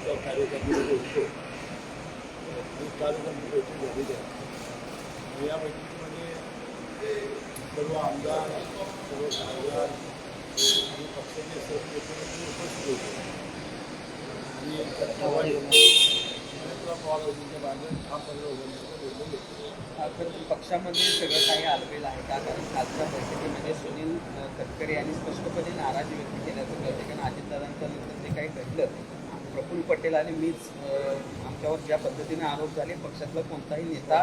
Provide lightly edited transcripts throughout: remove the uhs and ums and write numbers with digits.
आमच्या कार्यकर्त्यांमध्ये होतो ही कार्यकर्ते बैठक झालेली आहे. या बैठकीमध्ये सर्व आमदार, सर्व खासदार आणि पक्षाचे सर्व नेते उपस्थित होते आणि पवारांच्या बांधून हा पर्व बोलले. तर पक्षामध्ये सगळं काही आलबेल आहे का? कारण कालच्या बैठकीमध्ये सुनील तटकरे यांनी स्पष्टपणे नाराजी व्यक्त केल्याचं कळते. कारण अजितदादांच्या नंतर जे काही घडलं, प्रफुल्ल पटेल आणि मीच आमच्यावर ज्या पद्धतीने आरोप झाले, पक्षातला कोणताही नेता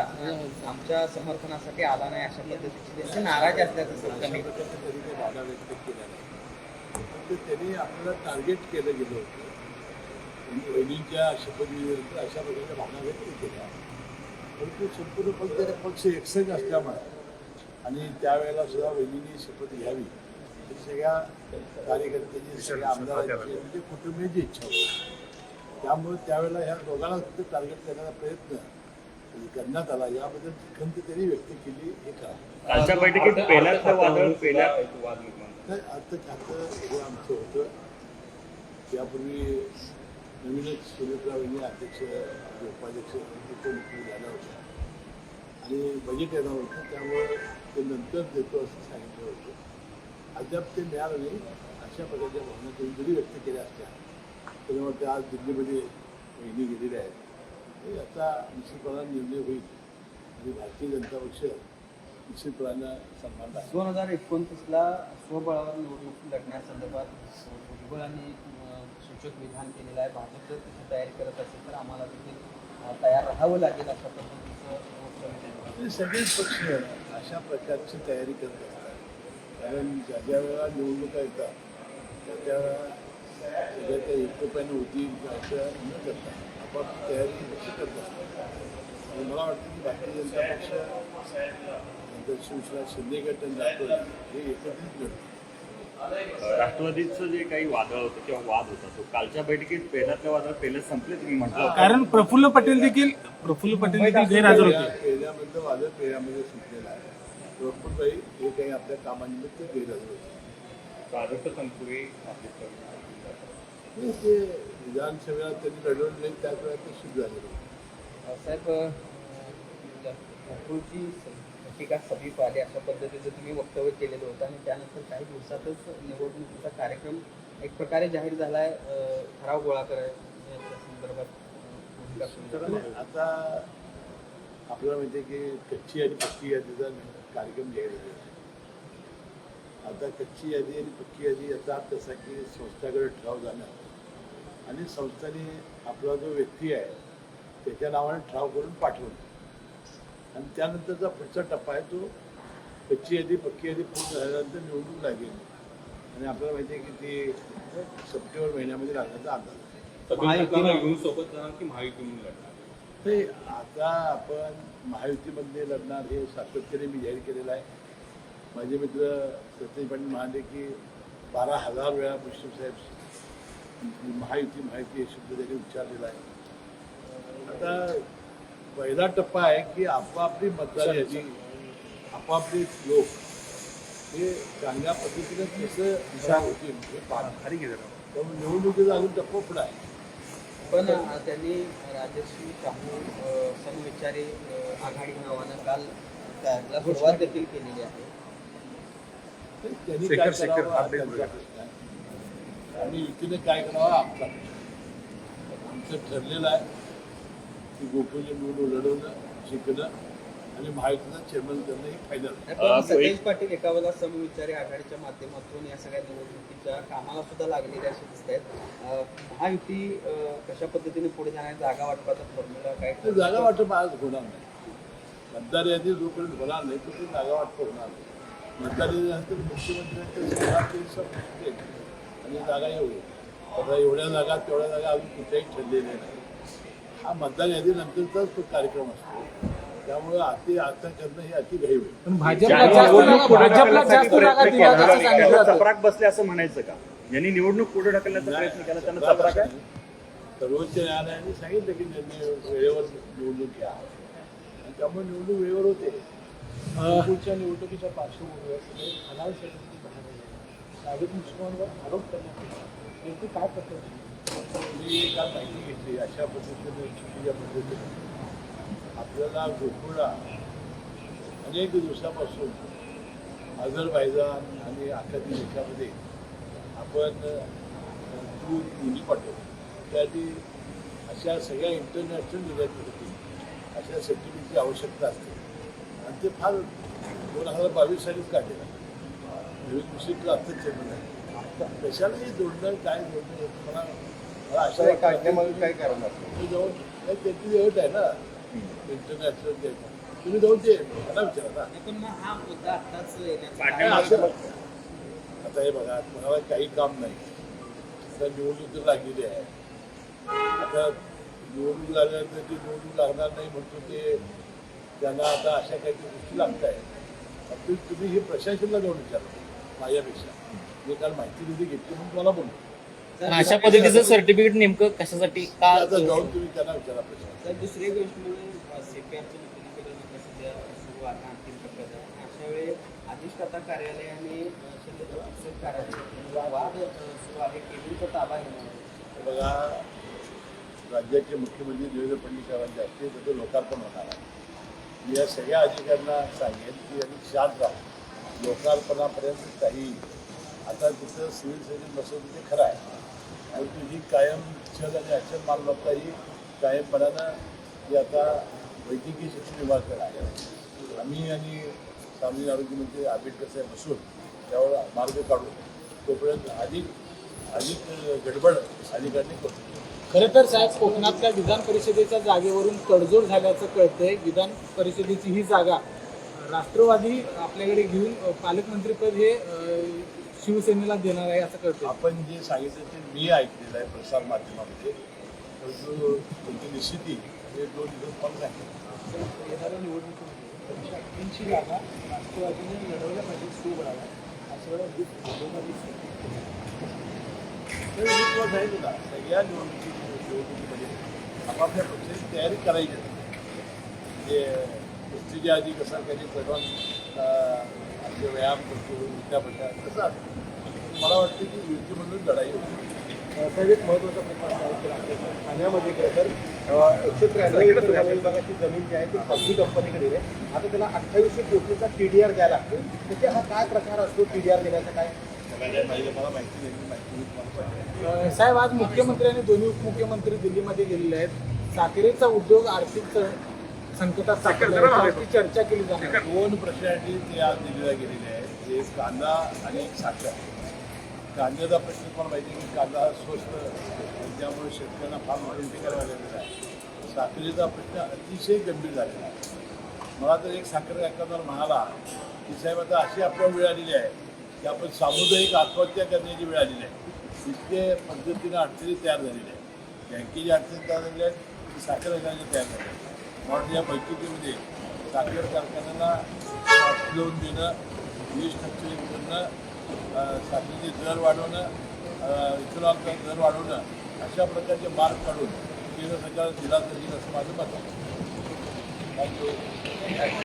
आमच्या समर्थनासाठी आला नाही, अशा पद्धतीची त्यांची नाराजी असल्याचं सांगतो मी. तरी ते भावना व्यक्त केल्या नाही. फक्त त्यांनी आपल्याला टार्गेट केलं गेलं होतं. वहिनींच्या शपथविधीनंतर अशा प्रकारच्या भावना व्यक्त केल्या. परंतु संपूर्ण पक्ष एकसंघ असल्यामुळे आणि त्यावेळेला सुद्धा वहिनींनी शपथ घ्यावी ही सगळ्या कार्यकर्त्यांची, सगळ्या आमदारांची म्हणजे कुटुंबियांची इच्छा होती. त्यामुळे त्यावेळेला ह्या दोघांना फक्त टार्गेट करण्याचा प्रयत्न करण्यात आला. याबद्दल खंत त्यांनी व्यक्त केली. हे करा कालच्या बैठकीत पेल्यातलं वादळ पेल्या आता हे आमचं होतं. त्यापूर्वी नवीनच सुरेशराव यांनी अध्यक्ष उपाध्यक्ष उपमुख्यमंत्री झाल्या होत्या आणि बजेट येणार होतं. त्यामुळे ते नंतर देतो असं सांगितलं होतं. अद्याप ते मिळालं नाही. अशा प्रकारच्या भावना त्यांनी जरी व्यक्त केल्या असत्या तरी मग ते आज दिल्लीमध्ये वहिनी गेलेल्या आहेत. याचा निश्चितपणाने निर्णय होईल आणि भारतीय जनता पक्ष निश्चितपणानं सन्मान दाखवेल. 2029ला स्वबळावर निवडणूक लढण्यासंदर्भात भुजबळांनी सूचक विधान केलेलं आहे. भाजप जर तशी तयारी करत असेल तर आम्हाला देखील तयार राहावं लागेल, अशा पद्धतीचं सगळेच पक्ष अशा प्रकारची तयारी करत असतात. कारण ज्या ज्या वेळेला निवडणुका येतात त्या त्यावेळेला सगळ्या त्या एकोप्याने होतील असं न करता आपापली तयारी कशी करत असतात. आणि मला वाटतं की भारतीय जनता पक्ष नंतर शिवसेना शिंदे गट आणि राष्ट्रवादी हे एकत्रित लढतील. राष्ट्रवादीचं जे काही वादळ होतं किंवा वाद होता तो कालच्या बैठकीत पेल्यातलं वादळ पेलं संपले तुम्ही म्हटलं. कारण प्रफुल्ल पटेल देखील गैरहजर होते. पेल्यामधलं वादळ पेल्यामध्ये सुटलेलं आहे. भरपूर काही हे काही आपल्या कामानिमित्त गैरहजर होते. ते विधानसभेला त्यांनी लढवलं नाही, त्याच वेळा ते सिद्ध झालेलं होतं. साहेब, प्रफुल्लची टीका सभेत आली, अशा पद्धतीचं तुम्ही वक्तव्य केलेलं होतं आणि त्यानंतर काही दिवसातच निवडणुकीचा कार्यक्रम एक प्रकारे जाहीर झाला आहे. ठराव गोळा करायचा याच्या संदर्भात आता आपल्याला माहिती आहे की कच्ची आणि पक्की यादीचा कार्यक्रम जाहीर झालेला आहे. आता कच्ची यादी आणि पक्की यादी याचा अर्थ असा की संस्थाकडे ठराव जाणं आणि संस्थाने आपला जो व्यक्ती आहे त्याच्या नावाने ठराव करून पाठवणं आणि त्यानंतरचा पुढचा टप्पा आहे तो कच्ची यादी पक्की यादी पूर्ण झाल्यानंतर निवडणूक लागेल आणि आपल्याला माहिती आहे की ती सप्टेंबर महिन्यामध्ये लागण्याचा अंदाज आहे. आता आपण महायुतीमध्ये लढणार हे सातत्याने मी जाहीर केलेलं आहे. माझे मित्र सतीश पाटील म्हणाले की 12,000 वेळा मुश्रीफ साहेब महायुती हे शब्द त्यांनी उच्चारलेला आहे. आता पहिला टप्पा आहे की आपापली मतदार यादी आपापले लोक हे चांगल्या पद्धतीने कसं दिशा होतील हे पाहणार. त्यामुळे निवडणुकीचा अजून टप्पा पुढे आहे. पण त्यांनी राजश्री शाहू समविचारी आघाडी नावानं काल त्याला सुरुवात देखील केलेली आहे. त्यांनी काय करावं हा त्यांचा प्रश्न आहे आणि युतीने काय करावं आमचा प्रश्न. आमचं ठरलेलं आहे की गोकुळची निवडणूक लढवणं शिकणं आणि महायुतीचा चेअरमन करणं हे फायनल. सतेज पाटील एका वेळेला समविचारी आघाडीच्या माध्यमातून या सगळ्या निवडणुकीच्या कामाला सुद्धा लागलेले असे दिसत आहेत. महायुती कशा पद्धतीने पुढे जाणार, जागा वाटपाचा फॉर्म्युला काय? जागा वाटप आज होणार नाही. मतदार यादी जोपर्यंत होणार नाही तो ते जागा वाटप होणार नाही. मतदार यादीनंतर मुख्यमंत्र्यांच्या आणि जागा येऊ. आता एवढ्या जागा तेवढ्या जागा अजून कुठल्याही ठरलेल्या नाही. हा मतदार यादीनंतरचाच तो कार्यक्रम असतो. त्यामुळे आता करणं हे अति घाई होईल. पण भाजपला जास्त जागा दिल्या असं सांगितलं जातं. चपराक बसले असं म्हणायचं का? यांनी निवडणूक पुढे ढकलण्याचा प्रयत्न केला त्यांना चपराक आहे. सर्वोच्च न्यायालयाने सांगितलं की त्यांनी वेळेवर निवडणूक घ्या आणि त्यामुळे निवडणूक वेळेवर होते. पुढच्या निवडणुकीच्या पार्श्वभूमीवर सगळे अनावश्यक बाहेर आले. नागरिक मुस्लिमांवर आरोप करण्यात येतो. नेमकी काय पद्धत मी काल माहिती घेतली अशा पद्धतीने चुकीच्या पद्धतीने आपल्याला गोकुळला अनेक दिवसापासून अझरबैजान आणि आखाती देशामध्ये आपण दूध दोन्ही पाठवतो त्यासाठी अशा सगळ्या इंटरनॅशनल निर्यातीसाठी अशा सर्टिफिकेटची आवश्यकता असते आणि ते फार 2022 सालीच काढलेलं नवीन दुसरीकडे आत्ताच जन्म आहे कशाला हे जोडणं काय जोडणं मला अशा काढण्यामागे काय कारण असतं? तुम्ही जाऊन त्याची अट आहे ना इंटरनॅशनल तुम्ही जाऊन ते मला विचारा ना पण मग हा मुद्दा आत्ताच येण्याचं काय कारण असं आता हे बघा कोणाला काही काम नाही आता निवडणूक तर लागलेली आहे आता निवडणूक लागल्यानंतर ती निवडणूक लागणार नाही म्हणतो ते त्यांना आता अशा काहीतरी गोष्टी लागत आहे तुम्ही हे प्रशासनाला जाऊन विचारा माझ्यापेक्षा मी काल माहिती दिली घेतली म्हणून तुम्हाला बोलतो पण अशा पद्धतीचं सर्टिफिकेट नेमकं कशासाठी का आता जाऊन तुम्ही त्यांना विचारा प्रशासन तर दुसरी गोष्ट म्हणजे सीपीआरचं नूतनीकरण आता सध्या सुरू आहे अंतिम टप्प्यात आहे अशा वेळी अधिष्ठाता कार्यालय आणि शल्यचिकित्सक कार्यालय वाद सुरू आहे केंद्रीचा ताबा घेणार बघा राज्याचे मुख्यमंत्री देवेंद्र फडणवीस साहेबांचे असते त्याचं लोकार्पण होणार आहे मी या सगळ्या अधिकाऱ्यांना सांगेन की यांनी शांत राहा लोकार्पणापर्यंत काही आता तिथं सिव्हिल सर्जन बसवतं ते खरं आहे परंतु ही कायम चल आणि अचल मालमत्ता ही कायमपणानं जी आता वैद्यकीय शिक्षण विभागाकडे आहे आम्ही आणि सामाजिक आरोग्यमंत्री आंबेडकर साहेब बसून त्यावर मार्ग काढू तोपर्यंत अधिक गडबड अधिकाऱ्यांनी करतो खरं तर साहेब कोकणातल्या विधान परिषदेच्या जागेवरून तडजोड झाल्याचं कळतंय. विधान परिषदेची ही जागा राष्ट्रवादी आपल्याकडे घेऊन पालकमंत्रीपद हे शिवसेनेला देणार आहे असं कळतंय. आपण जे सांगितलं ते मी ऐकलेलं आहे प्रसार माध्यमामध्ये परंतु तुमची निश्चिती हे 2 दिवस पण नाही येणाऱ्या निवडणुकीमध्ये 80 जागा राष्ट्रवादीने लढवल्या पाहिजे शिवबळाला असं तर मी तुला सांगितलं ना सगळ्या निवडणुकीमध्ये आपापल्या पक्षाची तयारी करायची म्हणजे कुस्तीच्या आधी कसं काही प्रधान आपले व्यायाम करतो विद्यापीठा तसं असतं मला वाटतं की युतीमधून लढाई होती साहेब एक महत्त्वाचा प्रश्न आहे की राज्याच्या ठाण्यामध्ये खरं तर 193 एकर वन विभागाची जमीन जी आहे ती खाजगी कंपनीकडे आहे आता त्याला 2800 कोटीचा TDR द्यायला लागतो म्हणजे हा काय प्रकार असतो TDR देण्याचा काय मला माहिती नाही माहिती मी तुम्हाला सांगेन. साहेब आज मुख्यमंत्री आणि दोन्ही उपमुख्यमंत्री दिल्लीमध्ये गेलेले आहेत. साखरेचा उद्योग आर्थिक संकटात साकारला आहे. त्याची चर्चा केली जाणार. 2 प्रश्नासाठी ते आज दिल्लीला गेलेले आहेत एक कांदा आणि एक साखर कांद्याचा प्रश्न तुम्हाला माहिती आहे की कांदा स्वस्त त्यामुळे शेतकऱ्यांना फार मोठी करायला लागलेला आहे साखरेचा प्रश्न अतिशय गंभीर झालेला आहे मला तर एक साखर कारखानदार म्हणाला की साहेब आता अशी आपल्याला वेळ आलेली आहे की आपण सामुदायिक आत्महत्या करण्याची वेळ आलेली आहे इतके पद्धतीनं अडचणी तयार झालेल्या आहेत बँकेची अडचणी तयार झालेल्या आहेत की साखर कारखान्याची तयार झाल्या आहेत म्हणून या बैठकीमध्ये साखर कारखान्यांना लोन देणं वीज करणं साखरेचे दर वाढवणं इथेनॉलचा दर वाढवणं अशा प्रकारचे मार्ग काढून केंद्र सरकार दिलासा देईल असं माझं मत आहे थँक्यू